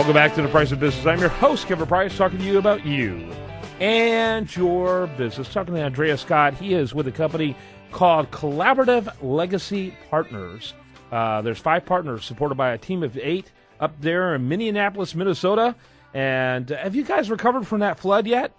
Welcome back to The Price of Business. I'm your host, Kevin Price, talking to you about you and your business. Talking to Andreas Scott. He is with a company called Collaborative Legacy Partners. There's 5 partners supported by a team of 8 up there in Minneapolis, Minnesota. And have you guys recovered from that flood yet?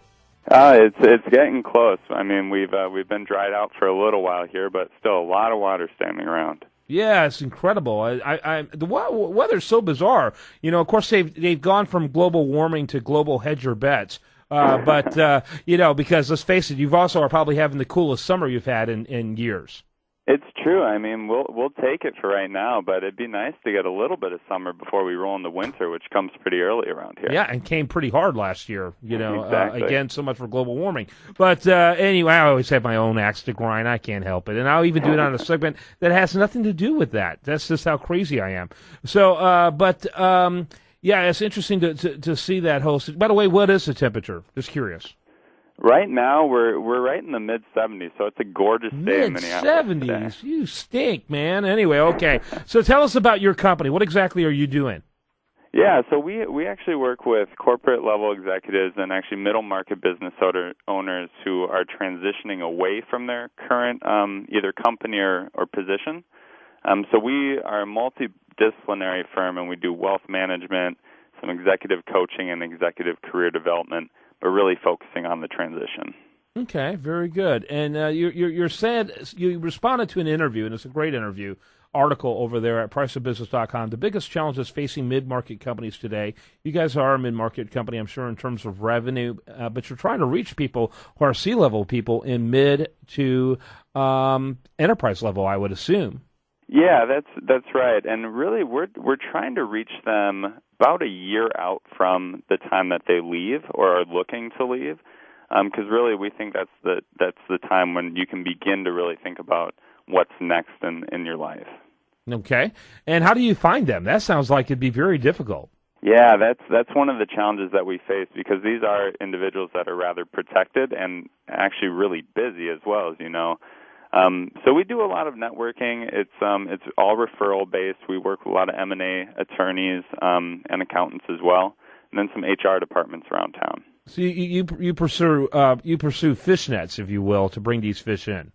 It's getting close. I mean, we've been dried out for a little while here, but still a lot of water standing around. Yeah, it's incredible. The weather's so bizarre. You know, of course, they've gone from global warming to global hedge your bets. But you know, because let's face it, you've also are probably having the coolest summer you've had in years. It's true. I mean, we'll take it for right now, but it'd be nice to get a little bit of summer before we roll into winter, which comes pretty early around here. Yeah, and came pretty hard last year. You know, exactly. Again, so much for global warming. But anyway, I always have my own axe to grind. I can't help it, and I'll even do it on a segment that has nothing to do with that. That's just how crazy I am. So, yeah, it's interesting to see that host. By the way, what is the temperature? Just curious. Right now, we're right in the mid-70s, so it's a gorgeous day in Minneapolis. Mid-70s? You stink, man. Anyway, okay. So tell us about your company. What exactly are you doing? Yeah, so we actually work with corporate-level executives and actually middle-market business owners who are transitioning away from their current either company or position. So we are a multidisciplinary firm, and we do wealth management, some executive coaching, and executive career development, but really focusing on the transition. Okay, very good. And you're saying you responded to an interview, and it's a great interview, article over there at priceofbusiness.com. The biggest challenges facing mid-market companies today. You guys are a mid-market company, I'm sure, in terms of revenue, but you're trying to reach people who are C-level people in mid to enterprise level, I would assume. Yeah, that's right. And really, we're trying to reach them about a year out from the time that they leave or are looking to leave, because really we think that's the time when you can begin to really think about what's next in your life. Okay. And how do you find them? That sounds like it'd be very difficult. Yeah, that's one of the challenges that we face, because these are individuals that are rather protected and actually really busy as well, as you know. So we do a lot of networking. It's all referral based. We work with a lot of M&A attorneys and accountants as well, and then some HR departments around town. So you pursue fishnets, if you will, to bring these fish in.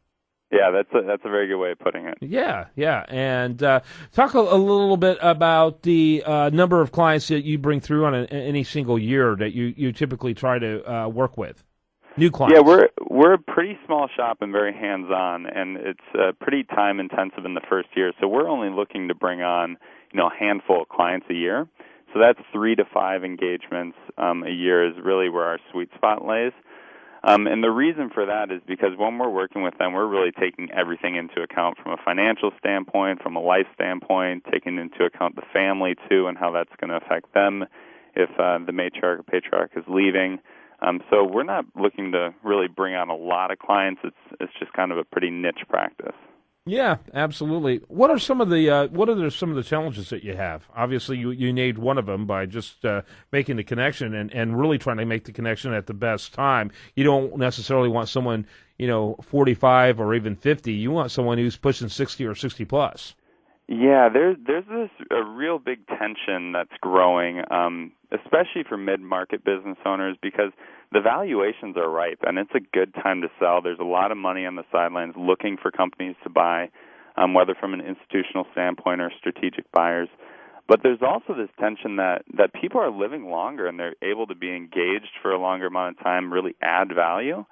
Yeah, that's a very good way of putting it. Yeah. And talk a little bit about the number of clients that you bring through on any single year that you typically try to work with. New clients. Yeah, we're a pretty small shop and very hands-on, and it's pretty time-intensive in the first year. So we're only looking to bring on, a handful of clients a year. So that's 3 to 5 engagements a year is really where our sweet spot lays. And the reason for that is because when we're working with them, we're really taking everything into account from a financial standpoint, from a life standpoint, taking into account the family too, and how that's going to affect them if the matriarch or patriarch is leaving. So we're not looking to really bring on a lot of clients. It's just kind of a pretty niche practice. Yeah, absolutely. What are some of the challenges that you have? Obviously, you named one of them by just making the connection and really trying to make the connection at the best time. You don't necessarily want someone 45 or even 50. You want someone who's pushing 60 or 60 plus. Yeah, there's a real big tension that's growing, especially for mid-market business owners, because the valuations are ripe, and it's a good time to sell. There's a lot of money on the sidelines looking for companies to buy, whether from an institutional standpoint or strategic buyers. But there's also this tension that people are living longer, and they're able to be engaged for a longer amount of time, really add value,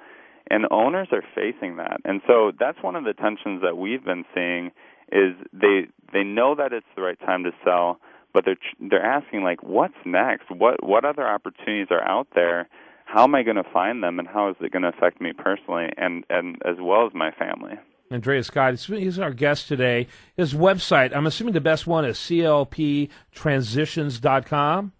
and owners are facing that. And so that's one of the tensions that we've been seeing is they know that it's the right time to sell, but they're asking, like, what's next? What other opportunities are out there? How am I going to find them, and how is it going to affect me personally and as well as my family? Andreas Scott, he's our guest today. His website, I'm assuming the best one is clptransitions.com?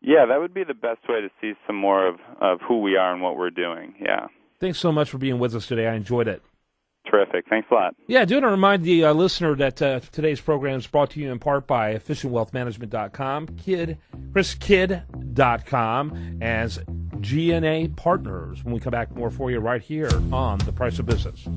Yeah, that would be the best way to see some more of who we are and what we're doing, yeah. Thanks so much for being with us today. I enjoyed it. Terrific. Thanks a lot. Yeah, I do want to remind the listener that today's program is brought to you in part by EfficientWealthManagement.com, ChrisKidd.com, as GNA Partners. When we come back, more for you right here on The Price of Business.